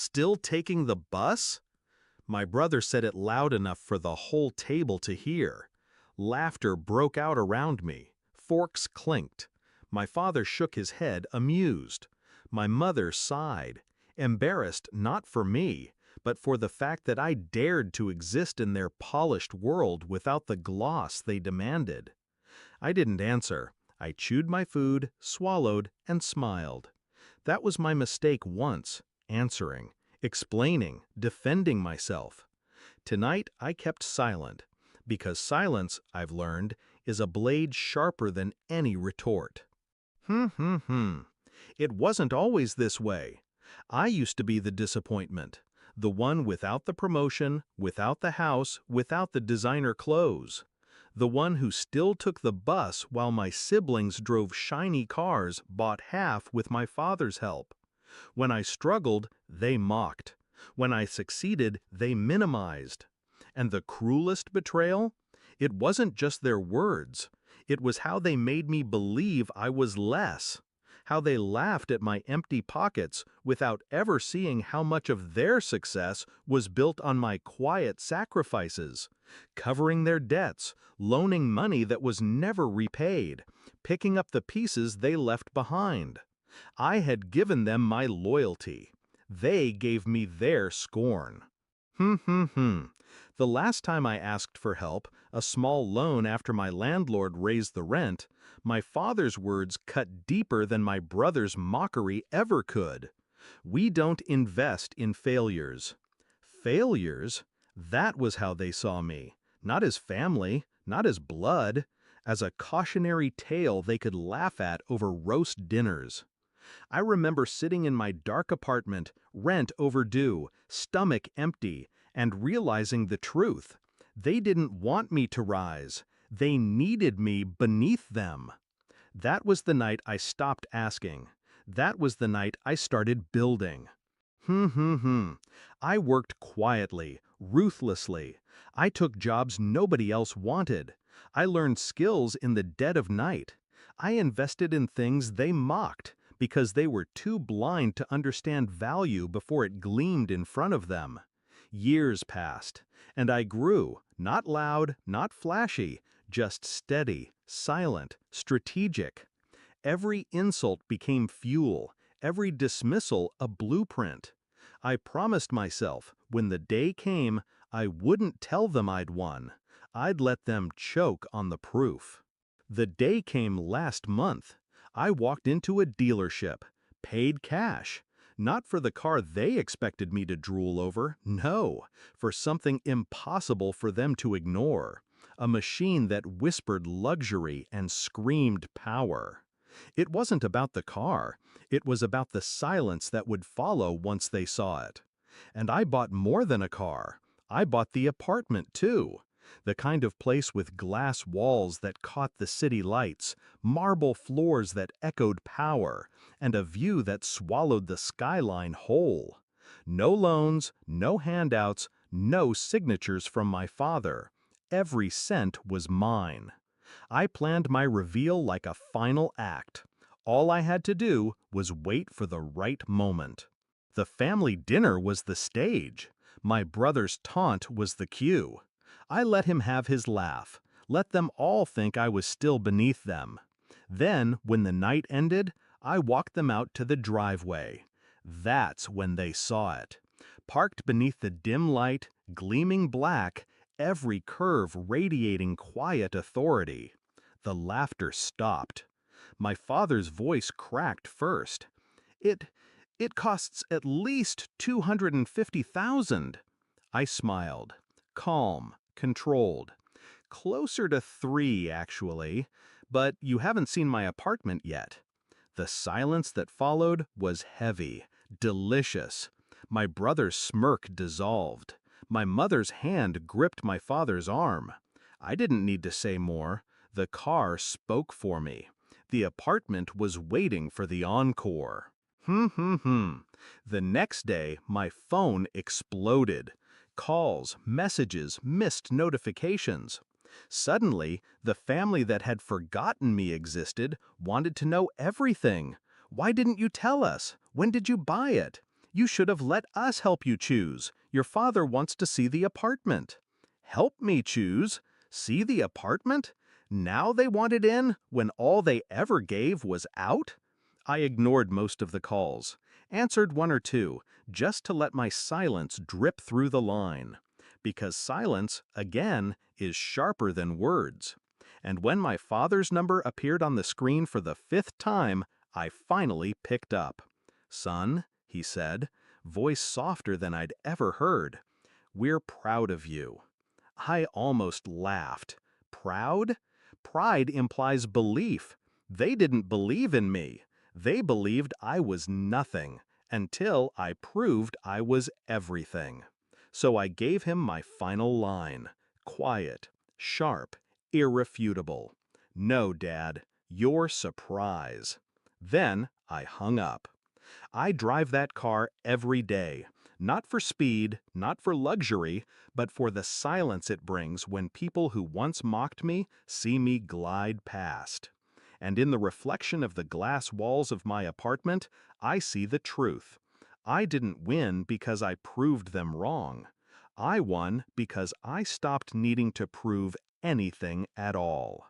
Still taking the bus? My brother said it loud enough for the whole table to hear. Laughter broke out around me. Forks clinked. My father shook his head, amused. My mother sighed, embarrassed not for me, but for the fact that I dared to exist in their polished world without the gloss they demanded. I didn't answer. I chewed my food, swallowed, and smiled. That was my mistake once, answering, explaining, defending myself. Tonight I kept silent, because silence, I've learned, is a blade sharper than any retort. It wasn't always this way. I used to be the disappointment, the one without the promotion, without the house, without the designer clothes. The one who still took the bus while my siblings drove shiny cars bought half with my father's help. When I struggled, they mocked. When I succeeded, they minimized. And the cruelest betrayal? It wasn't just their words. It was how they made me believe I was less. How they laughed at my empty pockets without ever seeing how much of their success was built on my quiet sacrifices, covering their debts, loaning money that was never repaid, picking up the pieces they left behind. I had given them my loyalty. They gave me their scorn. The last time I asked for help, a small loan after my landlord raised the rent, my father's words cut deeper than my brother's mockery ever could. We don't invest in failures. Failures? That was how they saw me. Not as family, not as blood, as a cautionary tale they could laugh at over roast dinners. I remember sitting in my dark apartment, rent overdue, stomach empty, and realizing the truth. They didn't want me to rise. They needed me beneath them. That was the night I stopped asking. That was the night I started building. I worked quietly, ruthlessly. I took jobs nobody else wanted. I learned skills in the dead of night. I invested in things they mocked, because they were too blind to understand value before it gleamed in front of them. Years passed, and I grew, not loud, not flashy, just steady, silent, strategic. Every insult became fuel, every dismissal a blueprint. I promised myself, when the day came, I wouldn't tell them I'd won. I'd let them choke on the proof. The day came last month. I walked into a dealership, paid cash, not for the car they expected me to drool over, no, for something impossible for them to ignore, a machine that whispered luxury and screamed power. It wasn't about the car, it was about the silence that would follow once they saw it. And I bought more than a car. I bought the apartment too. The kind of place with glass walls that caught the city lights, marble floors that echoed power, and a view that swallowed the skyline whole. No loans, no handouts, no signatures from my father. Every cent was mine. I planned my reveal like a final act. All I had to do was wait for the right moment. The family dinner was the stage. My brother's taunt was the cue. I let him have his laugh, let them all think I was still beneath them. Then, when the night ended, I walked them out to the driveway. That's when they saw it. Parked beneath the dim light, gleaming black, every curve radiating quiet authority. The laughter stopped. My father's voice cracked first. It costs at least $250,000. I smiled, calm, controlled. Closer to 3, actually, but you haven't seen my apartment yet. The silence that followed was heavy, delicious. My brother's smirk dissolved. My mother's hand gripped my father's arm. I didn't need to say more. The car spoke for me. The apartment was waiting for the encore. The next day, my phone exploded. Calls, messages, missed notifications. Suddenly, the family that had forgotten me existed wanted to know everything. Why didn't you tell us? When did you buy it? You should have let us help you choose. Your father wants to see the apartment. Help me choose? See the apartment? Now they want it in when all they ever gave was out? I ignored most of the calls, answered one or two, just to let my silence drip through the line. Because silence, again, is sharper than words. And when my father's number appeared on the screen for the 5th time, I finally picked up. "Son," he said, voice softer than I'd ever heard, "we're proud of you." I almost laughed. Proud? Pride implies belief. They didn't believe in me. They believed I was nothing, until I proved I was everything. So I gave him my final line. Quiet, sharp, irrefutable. "No, Dad, your surprise." Then I hung up. I drive that car every day, not for speed, not for luxury, but for the silence it brings when people who once mocked me see me glide past. And in the reflection of the glass walls of my apartment, I see the truth. I didn't win because I proved them wrong. I won because I stopped needing to prove anything at all.